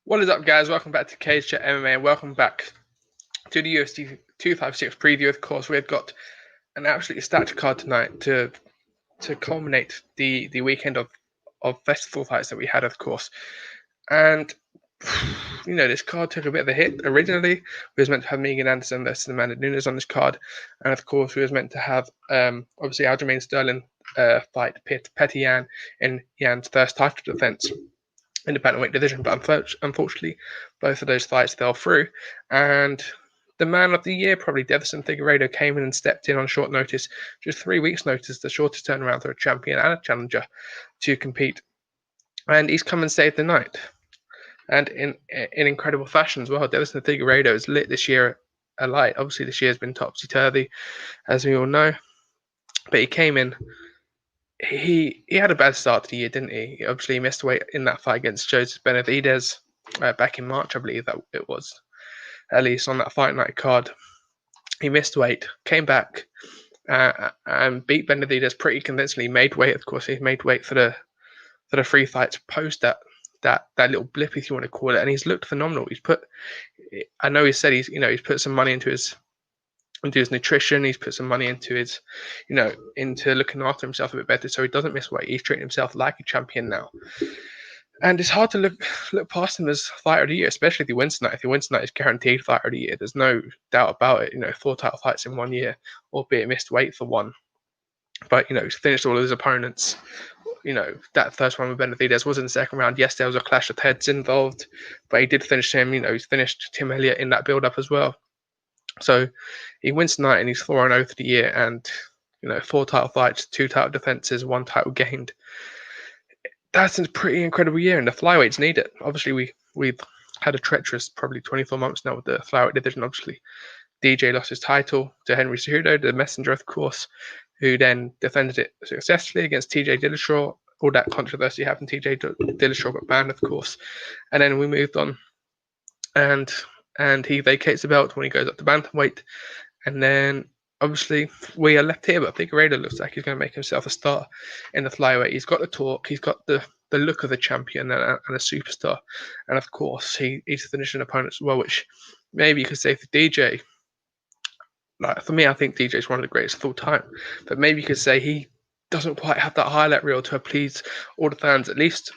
What is up, guys? Welcome back to CageChat MMA and welcome back to the UFC 256 preview. Of course, we've got an absolutely stacked card tonight to culminate the weekend of festival fights that we had, of course. And this card took a bit of a hit. Originally, we was meant to have Megan Anderson versus Amanda Nunes on this card, and of course, we was meant to have obviously Aljamain Sterling fight Petty Yan in Yan's first title defense in the bantamweight division, but unfortunately, both of those fights fell through. And the man of the year, probably Devesion Figueiredo, came in and stepped in on short notice, just 3 weeks' notice, the shortest turnaround for a champion and a challenger to compete. And he's come and saved the night, and in incredible fashion as well. Devesion Figueiredo has lit this year a light. Obviously, this year has been topsy-turvy, as we all know, but he came in. He had a bad start to the year, didn't he? Obviously, he missed weight in that fight against Joseph Benavidez back in March, I believe that it was, at least on that fight night card. He missed weight, came back, and beat Benavidez pretty convincingly. Made weight, of course. He made weight for the 3 fights post that little blip, if you want to call it, and he's looked phenomenal. I know he said he's put some money into his nutrition. He's put some money into his, into looking after himself a bit better, so he doesn't miss weight. He's treating himself like a champion now, and it's hard to look past him as fighter of the year, especially if he wins tonight. If he wins tonight, he's guaranteed fighter of the year. There's no doubt about it. 4 title fights in 1 year, albeit missed weight for one, but he's finished all of his opponents. That first one with Benavidez was in the second round. Yes, there was a clash of heads involved, but he did finish him. He's finished Tim Elliott in that build-up as well. So he wins tonight and he's 4-0 for the year, and 4 title fights, 2 title defenses, 1 title gained. That's a pretty incredible year, and the flyweights need it. Obviously, we've had a treacherous probably 24 months now with the flyweight division. Obviously, DJ lost his title to Henry Cejudo, the messenger, of course, who then defended it successfully against TJ Dillashaw. All that controversy happened. TJ Dillashaw got banned, of course, and then we moved on, and he vacates the belt when he goes up to bantamweight. And then, obviously, we are left here, but Figueiredo looks like he's going to make himself a star in the flyweight. He's got the talk, he's got the look of a champion and a superstar. And, of course, he's finishing opponents as well, which maybe you could say for DJ. Like, for me, I think DJ is one of the greatest of all time. But maybe you could say he doesn't quite have that highlight reel to please all the fans, at least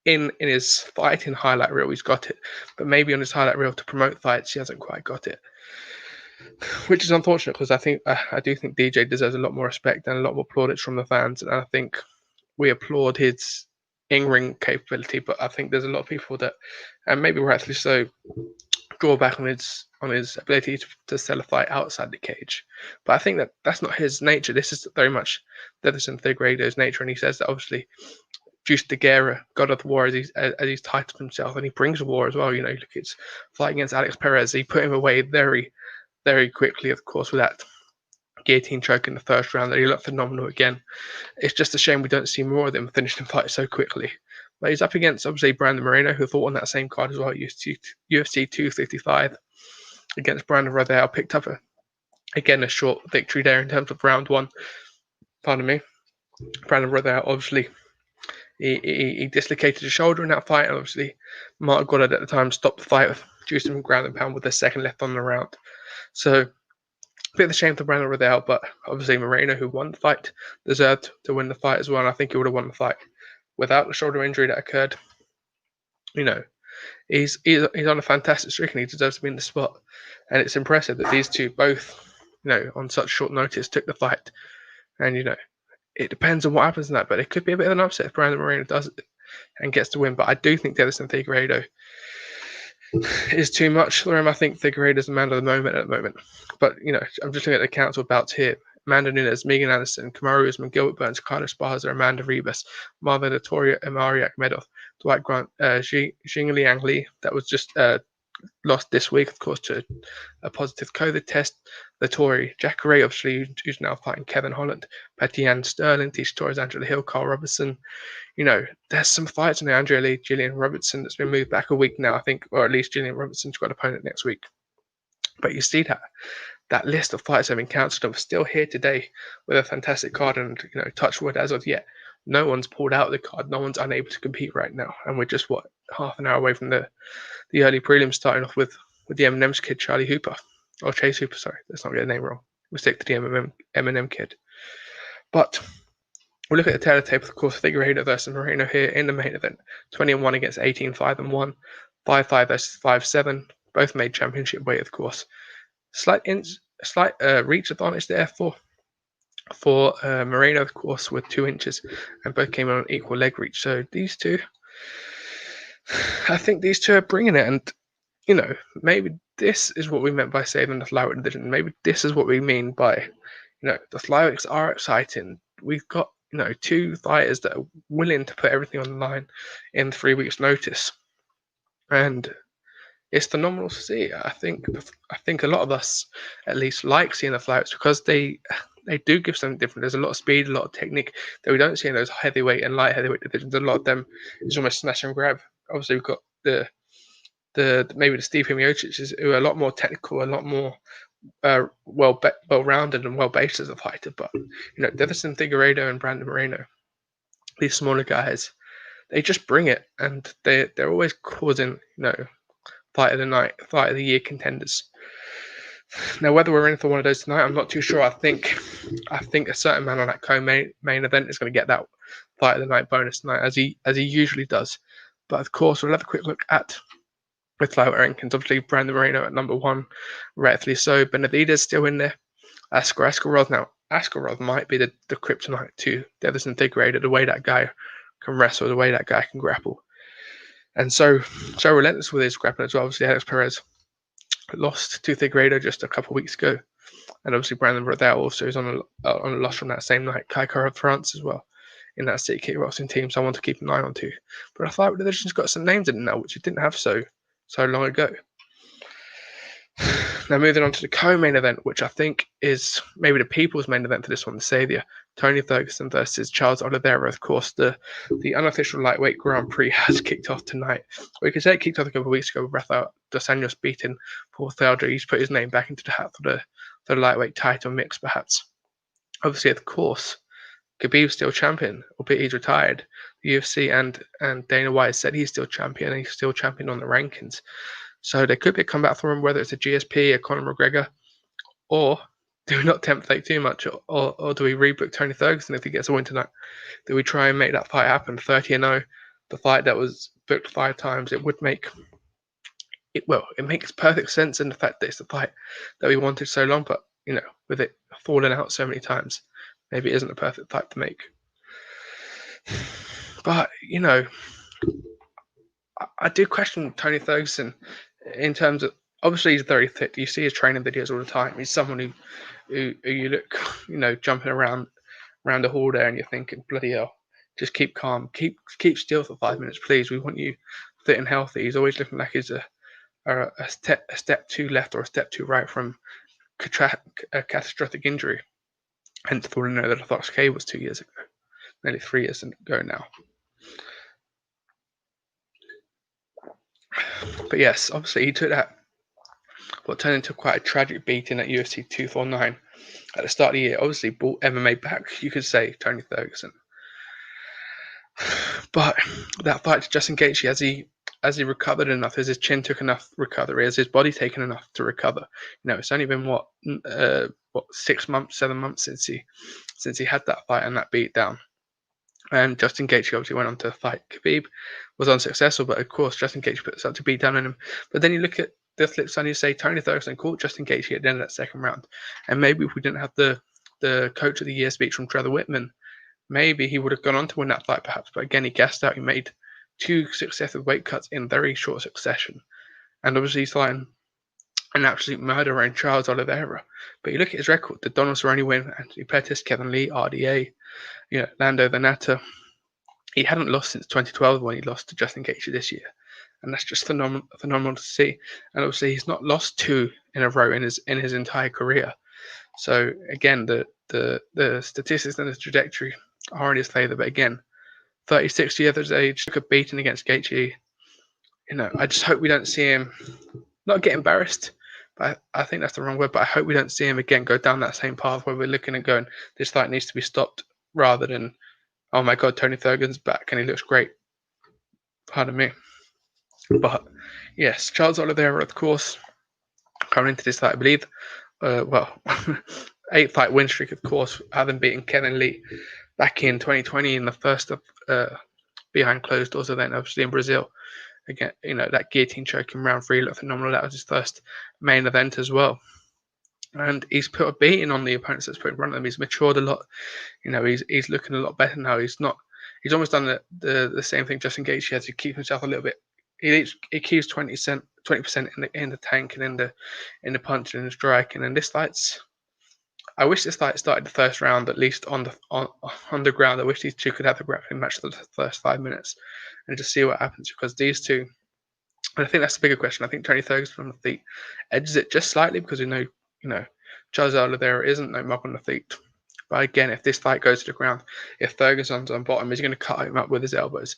in his fighting highlight reel, he's got it, but maybe on his highlight reel to promote fights, he hasn't quite got it, which is unfortunate, because I do think DJ deserves a lot more respect and a lot more plaudits from the fans, and I think we applaud his in-ring capability, but I think there's a lot of people that, and maybe rightfully so, draw back on his ability to sell a fight outside the cage. But I think that's not his nature. This is very much Devesion Figueiredo's nature, and he says that obviously Juice de Guerra, God of War, as he's titled himself, and he brings war as well. Look at his fight against Alex Perez. He put him away very, very quickly, of course, with that guillotine choke in the first round. That he looked phenomenal again. It's just a shame we don't see more of them finishing fights so quickly. But he's up against, obviously, Brandon Moreno, who fought on that same card as well, UFC 255, against Brandon Moreno. Picked up a short victory there in terms of round 1. Pardon me. Brandon Moreno, obviously, he dislocated his shoulder in that fight, and obviously Mark Goddard at the time stopped the fight, reduced him ground and pound with the second left on the round. So, a bit of a shame for Brandon Moreno, but obviously Moreno, who won the fight, deserved to win the fight as well, and I think he would have won the fight without the shoulder injury that occurred. He's on a fantastic streak, and he deserves to be in the spot. And it's impressive that these two both, on such short notice, took the fight. And it depends on what happens in that, but it could be a bit of an upset if Brandon Moreno does it and gets to win. But I do think Devesion Figueiredo is too much for him. I think Figueiredo is the man of the moment at the moment. But I'm just looking at the council bouts here. Amanda Nunes, Megan Anderson, Kamaru Usman, Gilbert Burns, Carlos Esparza, Amanda Ribas, Marvin Vittoria, Amari Akhmedov, Dwight Grant, Xingliang Li, that was just lost this week, of course, to a positive COVID test. Vittori, Jacare, obviously, who's now fighting Kevin Holland, Petty Yan Sterling, Tisha Torres, Angela Hill, Carl Robertson. There's some fights in the Andrea Lee, Gillian Robertson that's been moved back a week now, I think, or at least Gillian Robertson's got an opponent next week. But you see that list of fights have been cancelled, and we're still here today with a fantastic card, and touch wood, as of yet, no one's pulled out of the card. No one's unable to compete right now, and we're just half an hour away from the early prelims, starting off with the Eminem's kid, Charlie Hooper, or Chase Hooper. Sorry, let's not get the name wrong. We'll stick to the Eminem kid. But we look at the tail tape, of course, Figueiredo versus Moreno here in the main event. 20-1 against 18, 5-1, 5-5 versus 5-7. Both made championship weight, of course. Slight reach advantage there for Moreno, of course, with 2 inches, and both came on equal leg reach. So these two, I think these two are bringing it, and maybe this is what we meant by saving the flyweight division. Maybe this is what we mean by, the flyweights are exciting. We've got 2 fighters that are willing to put everything on the line in 3 weeks' notice, and it's phenomenal to see. I think a lot of us at least like seeing the flyweights because they do give something different. There's a lot of speed, a lot of technique that we don't see in those heavyweight and light heavyweight divisions. A lot of them is almost smash and grab. Obviously, we've got the maybe the Steve Miocic who are a lot more technical, a lot more well-rounded and well-based as a fighter. But Devesion Figueiredo and Brandon Moreno, these smaller guys, they just bring it, and they're always causing fight of the night, fight of the year contenders. Now, whether we're in for one of those tonight, I'm not too sure. I think a certain man on that co-main event is going to get that fight of the night bonus tonight, as he usually does. But of course, we'll have a quick look at the flyweight rankings. Obviously, Brandon Moreno at number 1, rightfully so. Benavidez still in there. Askarov. Now, Askarov might be the kryptonite to Devesion Figueiredo, the way that guy can wrestle, the way that guy can grapple. And so relentless with his grappling as well. Obviously, Alex Perez lost to Figueiredo just a couple of weeks ago, and obviously Brandon Moreno also is on a loss from that same night. Kai Kara of France as well in that city kickboxing team, so I want to keep an eye on too. But I thought the division's got some names in it now, which it didn't have so long ago. Now moving on to the co-main event, which I think is maybe the people's main event for this one, the saviour. Tony Ferguson versus Charles Oliveira. Of course, the unofficial lightweight Grand Prix has kicked off tonight. We could say it kicked off a couple of weeks ago with Rafael dos Anjos beating Paul Thelder. He's put his name back into the hat for the lightweight title mix, perhaps. Obviously, of course, Khabib's still champion, albeit he's retired. The UFC and Dana White said he's still champion, and he's still champion on the rankings. So there could be a comeback for him, whether it's a GSP, a Conor McGregor, or do we not tempt fate too much, or do we rebook Tony Ferguson if he gets a win tonight? Do we try and make that fight happen? 30-0, the fight that was booked 5 times, it would make it. Well, it makes perfect sense in the fact that it's the fight that we wanted so long, but with it falling out so many times, maybe it isn't a perfect fight to make. But I do question Tony Ferguson in terms of, obviously he's very fit. You see his training videos all the time. He's someone who you look, jumping around the hall there, and you're thinking, bloody hell, just keep calm, keep still for 5 minutes, please. We want you fit and healthy. He's always looking like he's a step too left or a step too right from a catastrophic injury. Hence, the know that Fox K was 2 years ago, nearly 3 years ago now. But yes, obviously he took that, what turned into quite a tragic beating at UFC 249 at the start of the year. Obviously brought MMA back, you could say, Tony Ferguson. But that fight to Justin Gaethje, as he recovered enough, as his chin took enough recovery, as his body taken enough to recover. It's only been 6 months, 7 months since he had that fight and that beat down. And Justin Gaethje obviously went on to fight Khabib, was unsuccessful, but of course Justin Gaethje put such a beat down on him. But then you look at the flip side and you say Tony Ferguson caught Justin Gaethje at the end of that second round. And maybe if we didn't have the Coach of the Year speech from Trevor Whitman, maybe he would have gone on to win that fight perhaps. But again, he gassed out. He made 2 successive weight cuts in very short succession. And obviously he's fighting an absolute murderer in Charles Oliveira. But you look at his record, the Donald Cerrone win, Anthony Pettis, Kevin Lee, RDA, Lando Venata. He hadn't lost since 2012 when he lost to Justin Gaethje this year. And that's just phenomenal to see. And obviously he's not lost 2 in a row in his entire career. So again, the statistics and the trajectory are in his favour. But again, 36 years of age, took a beating against Gaethje. I just hope we don't see him not get embarrassed, but I think that's the wrong word. But I hope we don't see him again go down that same path where we're looking at going, this fight needs to be stopped, rather than, oh my God, Tony Ferguson's back and he looks great. Pardon me. But yes, Charles Oliveira, of course, coming into this fight, I believe, 8-fight win streak, of course, having beaten Kevin Lee back in 2020 in the first of behind closed doors event, obviously in Brazil. Again, that guillotine choke in round 3 looked phenomenal. That was his first main event as well. And he's put a beating on the opponents that's put in front of him. He's matured a lot. He's looking a lot better now. He's almost done the same thing just in case he has to keep himself a little bit. He keeps 20% in the tank and in the punch and the strike. And in this I wish this fight started the first round at least on the ground. I wish these two could have a grappling match for the first 5 minutes and just see what happens, because these two, and I think that's the bigger question. I think Tony Ferguson on the feet edges it just slightly because we know, Charles Oliveira isn't no mug on the feet. But again, if this fight goes to the ground, if Ferguson's on bottom, is he going to cut him up with his elbows?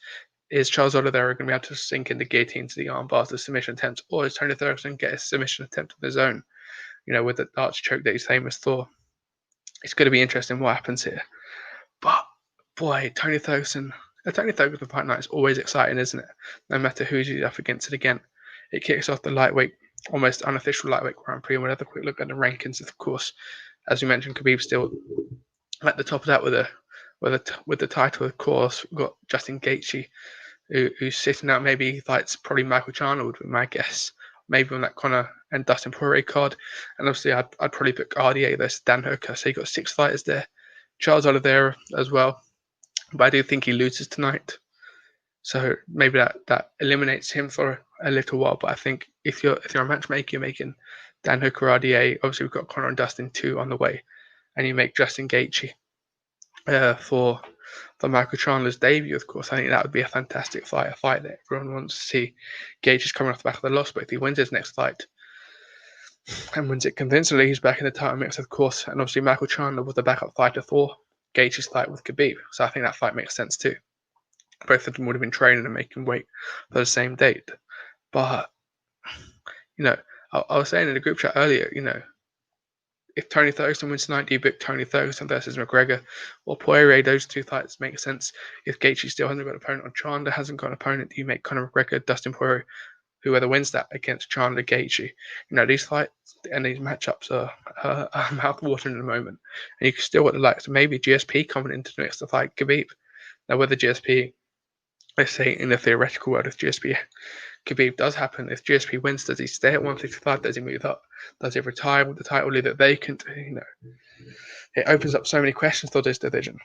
Is Charles Oliveira going to be able to sink in the guillotine to the arm bars, the submission attempt, or is Tony Ferguson get a submission attempt of his own? With the arch choke that he's famous for. It's going to be interesting what happens here. But boy, Tony Ferguson fight night is always exciting, isn't it? No matter who's up against it again. It kicks off the lightweight, almost unofficial lightweight Grand Prix, and we'll have a quick look at the rankings. Of course, as we mentioned, Khabib's still at the top of that with the title. Of course, we've got Justin Gaethje, who's sitting out. Maybe he fights probably Michael Chandler would be my guess. Maybe on that Conor and Dustin Poirier card. And obviously, I'd probably pick RDA versus Dan Hooker. So you got 6 fighters there. Charles Oliveira as well. But I do think he loses tonight. So maybe that eliminates him for a little while. But I think if you're a matchmaker, you're making Dan Hooker, RDA. Obviously, we've got Conor and Dustin 2 on the way. And you make Justin Gaethje for Michael Chandler's debut, of course. I think that would be a fantastic fight, a fight that everyone wants to see. Gaethje is coming off the back of the loss, but if he wins his next fight and wins it convincingly, he's back in the title mix, of course. And obviously, Michael Chandler was the backup fighter for Gaethje's fight with Khabib, so I think that fight makes sense too. Both of them would have been training and making weight for the same date. But I was saying in the group chat earlier, if Tony Ferguson wins tonight, do you book Tony Ferguson versus McGregor or Poirier? Those 2 fights make sense. If Gaethje still hasn't got an opponent, or Chandler hasn't got an opponent, do you make Conor McGregor, Dustin Poirier, whoever wins that, against Chandler, Gaethje? These fights and these matchups are mouth-watering at the moment. And you can still got the likes of maybe GSP coming into the mix to fight Khabib. Now, whether GSP, let's say in the theoretical world, if GSP Khabib does happen, if GSP wins, does he stay at 155? Does he move up? Does he retire with the title, leave it vacant? It opens up so many questions for this division.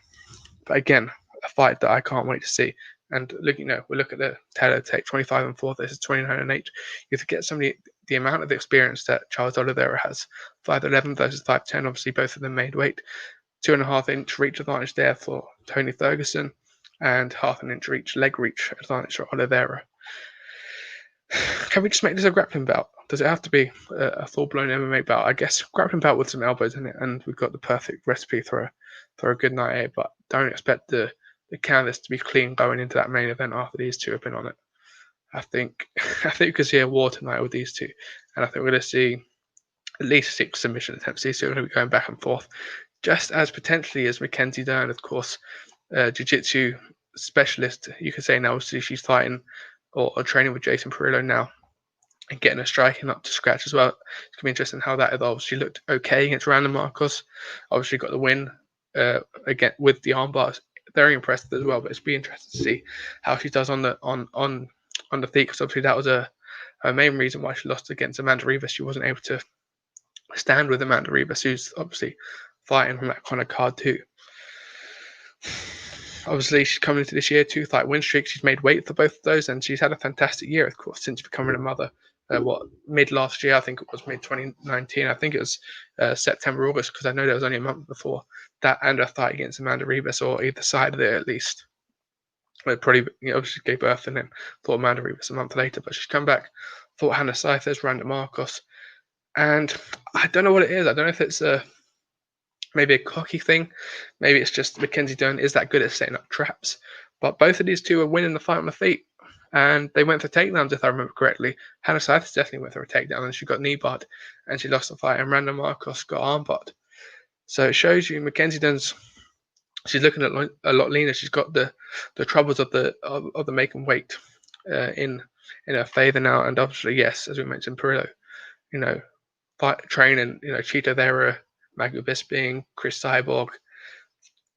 But again, a fight that I can't wait to see. And look, we look at the Taylor take 25-4 versus 29-8. You forget the amount of experience that Charles Oliveira has. 5'11 versus 5'10. Obviously, both of them made weight. 2.5-inch reach advantage there for Tony Ferguson, and 0.5 inch reach leg reach advantage for Oliveira. Can we just make this a grappling bout? Does it have to be a full-blown MMA bout? I guess grappling bout with some elbows in it, and we've got the perfect recipe for a good night here. But don't expect the canvas to be clean going into that main event after these two have been on it. I think we could see a war tonight with these two, and I think we're going to see at least 6 submission attempts. These two are going to be going back and forth, just as potentially as Mackenzie Dern, of course, jiu-jitsu specialist. You could say now she's fighting or training with Jason Perillo now and getting her striking up to scratch as well. It's going to be interesting how that evolves. She looked okay against Brandon Marcos. Obviously got the win again with the arm bars. Very impressive as well, but it's be interesting to see how she does on the feet, because obviously that was her main reason why she lost against Amanda Ribas. She wasn't able to stand with Amanda Ribas, who's obviously fighting from that kind of card too. Obviously, she's coming into this year 2-fight win streak. She's made weight for both of those, and she's had a fantastic year, of course, since becoming a mother. Mid last year? I think it was mid 2019. I think it was September, August, because I know there was only a month before that and a fight against Amanda Ribas, or either side of it at least. Probably, obviously gave birth and then fought Amanda Ribas a month later, but she's come back, fought Hannah Cyphers, Brandon Marcos, and I don't know what it is. I don't know if it's maybe a cocky thing. Maybe it's just Mackenzie Dern is that good at setting up traps. But both of these two are winning the fight on the feet. And they went for takedowns, if I remember correctly. Hannah Cyphers definitely went for a takedown, and she got knee barred, and she lost the fight. And Brandon Marcos got arm barred. So it shows you Mackenzie Dern's she's looking at a lot leaner. She's got the troubles of the making weight in her favour now, and obviously, yes, as we mentioned, Perillo, training, Cheetah Vera, Maggie Bisping, Chris Cyborg,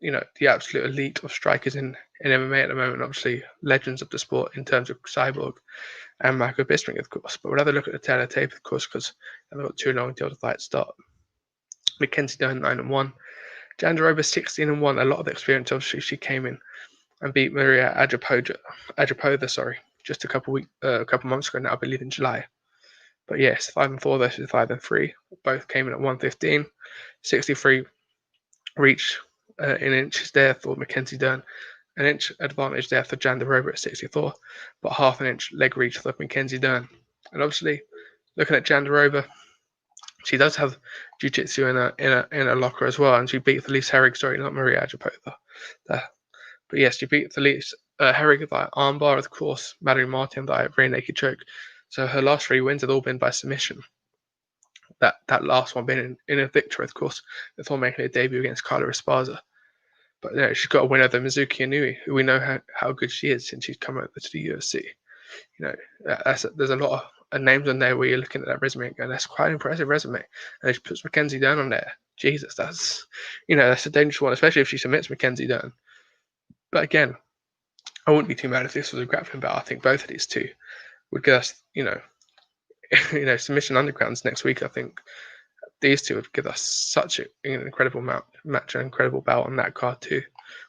the absolute elite of strikers in MMA at the moment. Obviously, legends of the sport in terms of Cyborg and Michael Bisping, of course. But we'll have a look at the tail of tape, of course, because I've got too long until the fight start. Mackenzie Dern 9-1, Jandiroba 16-1. A lot of experience. Obviously, she came in and beat Maria Ajapoda, just a couple months ago now, I believe in July. But yes, 5-4 versus 5-3. Both came in at 115, 63 reach in inches there for Mackenzie Dern. An inch advantage there for Jandiroba at 64, but half an inch leg reach for Mackenzie Dern. And obviously, looking at Jandiroba, she does have jiu-jitsu in a locker as well, and she beat Felice Herrig, not Maria Ajapoda. But yes, she beat Felice Herrig by armbar, of course, Madeline Martin by rear naked choke. So her last 3 wins have all been by submission. That last one being in a victory, of course, before making a debut against Carla Esparza. But she's got a win over Mizuki Inui, who we know how good she is since she's come over to the UFC. There's a lot of names on there where you're looking at that resume and going, that's quite an impressive resume. And she puts Mackenzie Dern on there. Jesus, that's a dangerous one, especially if she submits Mackenzie Dern. But again, I wouldn't be too mad if this was a grappling bout. I think both of these two would give us, submission undergrounds next week. I think these two would give us such an incredible match, an incredible bout on that card too,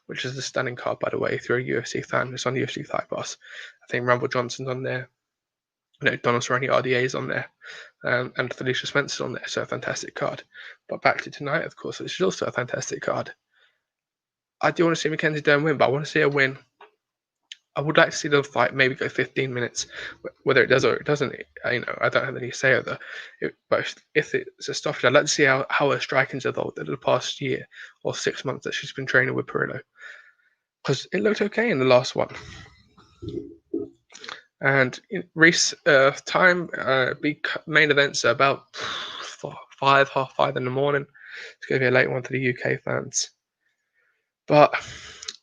which is a stunning card, by the way, if you're a UFC fan. It's on UFC Fight Pass. I think Rumble Johnson's on there. Donald Cerrone RDA's on there, and Felicia Spencer's on there. So a fantastic card. But back to tonight, of course, which is also a fantastic card. I do want to see Mackenzie Dern win, but I want to see her win. I would like to see the fight maybe go 15 minutes, whether it does or it doesn't. I don't have any say over it, but if it's a stoppage, I'd like to see how her striking's evolved over the past year or 6 months that she's been training with Perillo, because it looked okay in the last one. And Reese, time, big main events are about 5:30 in the morning. It's going to be a late one for the UK fans, but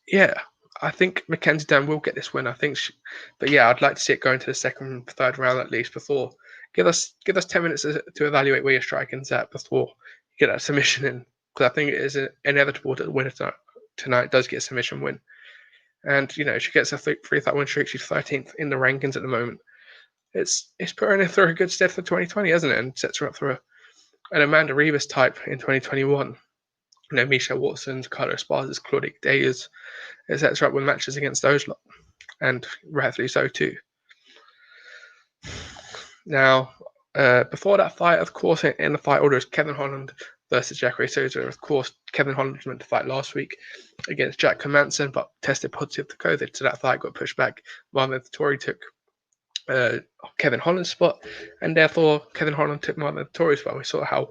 yeah. I think Mackenzie Dern will get this win. I'd like to see it go into the second, third round at least before. Give us 10 minutes to evaluate where your striking's at before you get that submission in, because I think it is inevitable that the winner tonight does get a submission win. And she gets a 3-fight win streak. She's 13th in the rankings at the moment. It's putting her through a good stead for 2020, hasn't it? And sets her up for an Amanda Ribas type in 2021. Misha Watson's, Carla Esparza's, Claudia Dayers. It sets her up with matches against those lot, and rightfully so too. Now, before that fight, of course, in the fight order is Kevin Holland versus Jacare Souza. Of course, Kevin Holland was meant to fight last week against Jack Hermansson, but tested positive to COVID, so that fight got pushed back. Marvin Vettori took Kevin Holland's spot, and therefore Kevin Holland took Marvin Vettori's spot. We saw how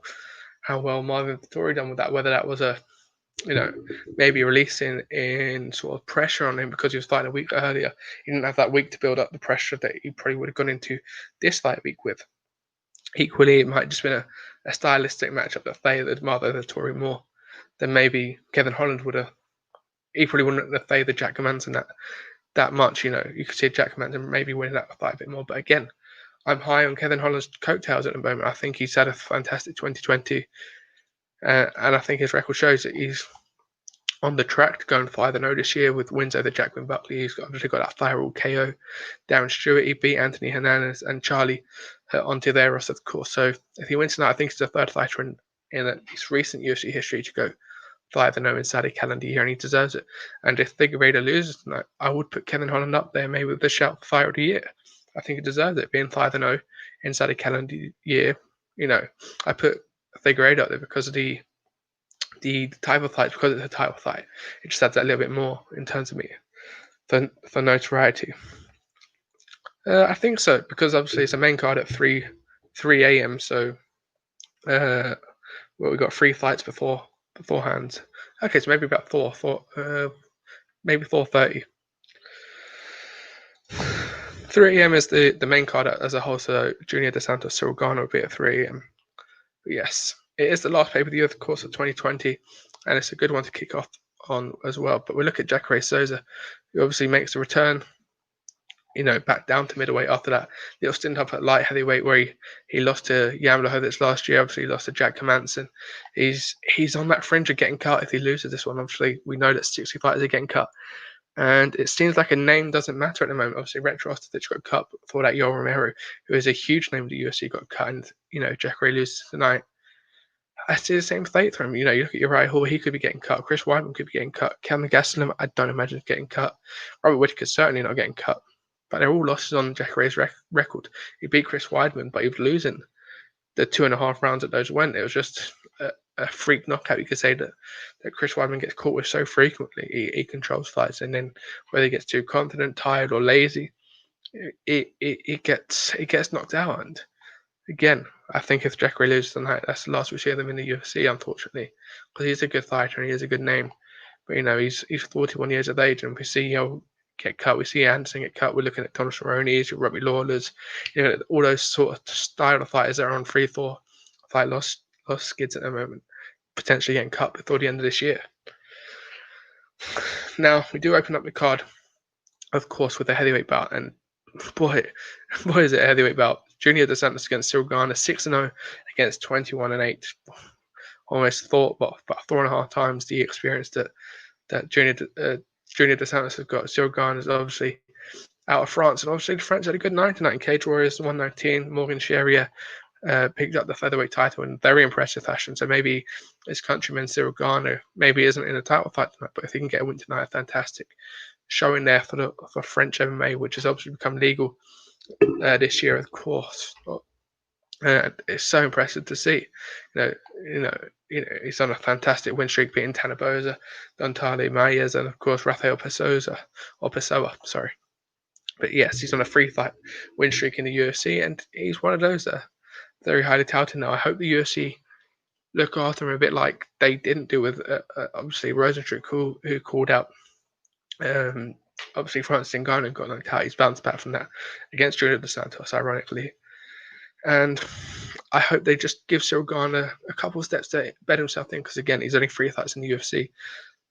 well Marvin Vettori done with that, whether that was maybe releasing in sort of pressure on him because he was fighting a week earlier. He didn't have that week to build up the pressure that he probably would have gone into this fight week with. Equally, it might just been a stylistic matchup that favoured Marvin Vettori more than maybe Kevin Holland would have. He probably wouldn't have favoured Jack Hermansson that much. You could see Jack Hermansson maybe winning that fight a bit more. But again, I'm high on Kevin Holland's coattails at the moment. I think he's had a fantastic 2020. And I think his record shows that he's on the track to go and 5-0 this year with wins over Jacqueline Buckley. He's obviously got that firewall KO. Darren Stewart, he beat Anthony Hernandez and Charlie Ontiveros, of course. So if he wins tonight, I think he's the third fighter in his recent UFC history to go 5-0 inside a calendar year, and he deserves it. And if Figueiredo loses tonight, I would put Kevin Holland up there, maybe with the shout for fighter of the year. I think he deserves it, being 5-0 inside a calendar year. I put Figueiredo up there because of the type of fight, because it's a title fight. It just adds that little bit more in terms of me for notoriety. I think so, because obviously it's a main card at 3 a.m. So we've got 3 fights beforehand. Okay, so maybe about 4, maybe 4:30. 3 a.m. is the main card as a whole, so Junior Dos Santos, Cyril Gane will be at 3 a.m. But yes, it is the last pay-per-view of the course of 2020, and it's a good one to kick off on as well. But we look at Jacare Souza, who obviously makes a return, back down to middleweight after that little stint up at light heavyweight where he lost to Jan Blachowicz last year. Obviously, he lost to Jack Hermansson. He's on that fringe of getting cut if he loses this one. Obviously, we know that 60 fighters are getting cut. And it seems like a name doesn't matter at the moment. Obviously, Rex Rostovich got cut before that. Yoel Romero, who is a huge name in the UFC, got cut. And, Jacare loses tonight. I see the same fate for him. You look at Uriah Hall, he could be getting cut. Chris Weidman could be getting cut. Cameron Gastelum, I don't imagine getting cut. Robert Whittaker's certainly not getting cut. But they're all losses on Jacare's record. He beat Chris Weidman, but he was losing the 2.5 rounds that those went. It was just a freak knockout. You could say that Chris Weidman gets caught with so frequently. He controls fights, and then whether he gets too confident, tired, or lazy, it gets knocked out. And again, I think if Jacare loses tonight, that's the last we see of him in the UFC, unfortunately, because he's a good fighter and he has a good name. But he's 41 years of age, and we see get cut. We see Anderson get cut. We're looking at Thomas Maroney's, Robbie Lawler's, all those sort of style of fighters that are on 3-4 fight loss skids at the moment, potentially getting cut before the end of this year. Now, we do open up the card, of course, with a heavyweight bout, and boy is it a heavyweight bout. Junior Dos Santos against Cyril Gane, 6-0 against 21-8. Almost thought, but 4.5 times the experience that Junior Dos Santos has got. Cyril Gane is obviously out of France, and obviously the French had a good night tonight. Cage Warriors 119. Morgan Charrier picked up the featherweight title in very impressive fashion. So maybe his countryman Cyril Gane maybe isn't in a title fight tonight, but if he can get a win tonight, fantastic. Showing there for French MMA, which has obviously become legal this year, of course. It's so impressive to see. He's on a fantastic win streak, beating Tanner Boza, Dantale Mayes, and of course Rafael Pessoa. Sorry, but yes, he's on a 3-fight win streak in the UFC, and he's one of those that are very highly touted now. I hope the UFC look after him a bit like they didn't do with obviously Rosenstruck, who called out. Obviously, Francis Ngannou got knocked out. He's bounced back from that against Junior Dos Santos, ironically. And I hope they just give Cyril Gane a couple of steps to bet himself in, because again, he's only 3 fights in the UFC.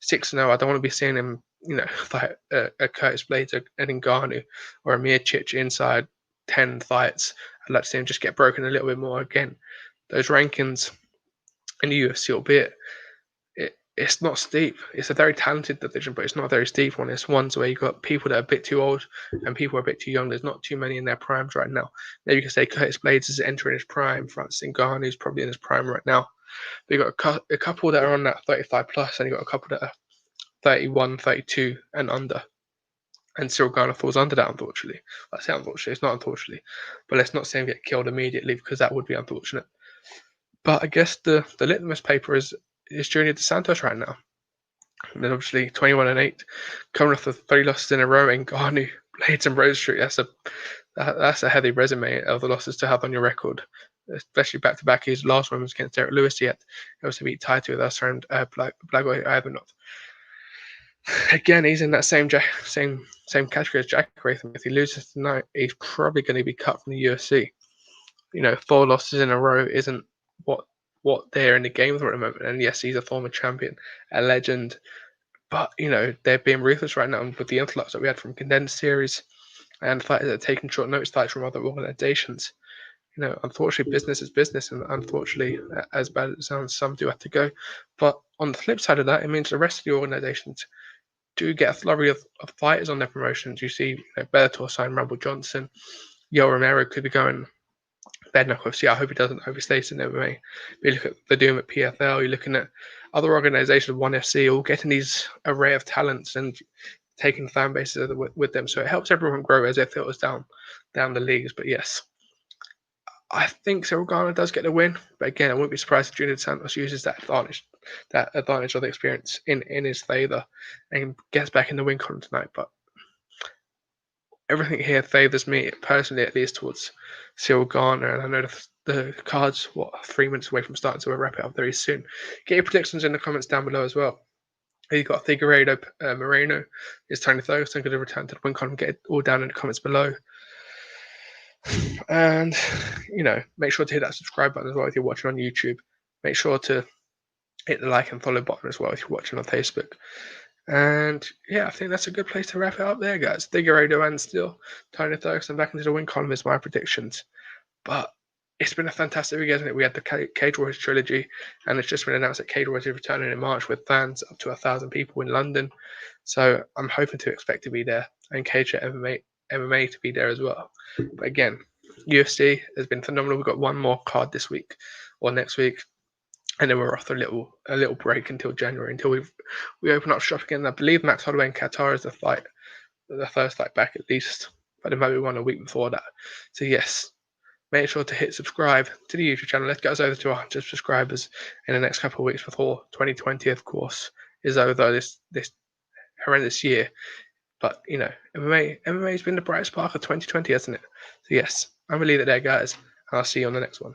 6-0. I don't want to be seeing him, fight a Curtis Blades, an Ngannou, or a Miocic inside 10 fights. I'd like to see him just get broken a little bit more. Again, those rankings in the UFC, albeit it's not steep. It's a very talented division, but it's not a very steep one. It's ones where you've got people that are a bit too old and people are a bit too young. There's not too many in their primes right now. Maybe you could say Curtis Blades is entering his prime. Francis Ngannou is probably in his prime right now. But you've got a couple that are on that 35 plus, and you've got a couple that are 31, 32 and under. And Cyril Gane falls under that, unfortunately. I say unfortunately, it's not unfortunately. But let's not say him get killed immediately, because that would be unfortunate. But I guess the litmus paper is Junior Dos Santos right now. And then obviously 21-8, coming off the 3 losses in a row, and Ngannou, Blades, and Rosenstruck. That's a heavy resume of the losses to have on your record, especially back to back. His last one was against Derek Lewis. He also beat Taito with us around Blagoy Ivanov. Again, he's in that same category as Jacare. If he loses tonight, he's probably going to be cut from the UFC. 4 losses in a row isn't what they're in the game for at the moment. And yes, he's a former champion, a legend, but they're being ruthless right now with the influx that we had from condensed series and fighters that are taking short notice fights from other organizations. Unfortunately, business is business, and unfortunately, as bad as it sounds, some do have to go. But on the flip side of that, it means the rest of the organizations do get a flurry of fighters on their promotions. You see, Bellator signed Rumble Johnson, Yoel Romero could be going. Bednar UFC, I hope he doesn't. I hope he stays in MMA. But you look at the doom at PFL, you're looking at other organizations, ONE FC, all getting these array of talents and taking fan bases with them. So it helps everyone grow as it filters down the leagues. But yes, I think Cyril Gane does get the win. But again, I wouldn't be surprised if Junior Dos Santos uses that advantage of the experience in his favor and gets back in the win column tonight. But everything here favors me personally, at least, towards Cyril Gane, and I know the card's 3 minutes away from starting, so we'll wrap it up very soon. Get your predictions in the comments down below as well. You've got Figueiredo, Moreno. Is Tony Ferguson going to return to the win column? Get it all down in the comments below. And make sure to hit that subscribe button as well if you're watching on YouTube. Make sure to hit the like and follow button as well if you're watching on Facebook. And yeah, I think that's a good place to wrap it up there, guys. Figueiredo and still Tony Ferguson back into the win column is my predictions. But it's been a fantastic week, hasn't it? We had the Cage Warriors trilogy, and it's just been announced that Cage Warriors is returning in March with fans up to 1,000 people in London. So I'm hoping to expect to be there, and CageChat MMA to be there as well. But again, UFC has been phenomenal. We've got one more card this week or next week, and then we're off a little break until January until we open up shop again. I believe Max Holloway in Qatar is the first fight back at least, but there might be one a week before that. So yes, make sure to hit subscribe to the YouTube channel. Let's get us over to 100 subscribers in the next couple of weeks before 2020, of course, is over. This horrendous year. But you know, MMA has been the bright spark of 2020, hasn't it? So yes, I'm gonna leave it there, guys, and I'll see you on the next one.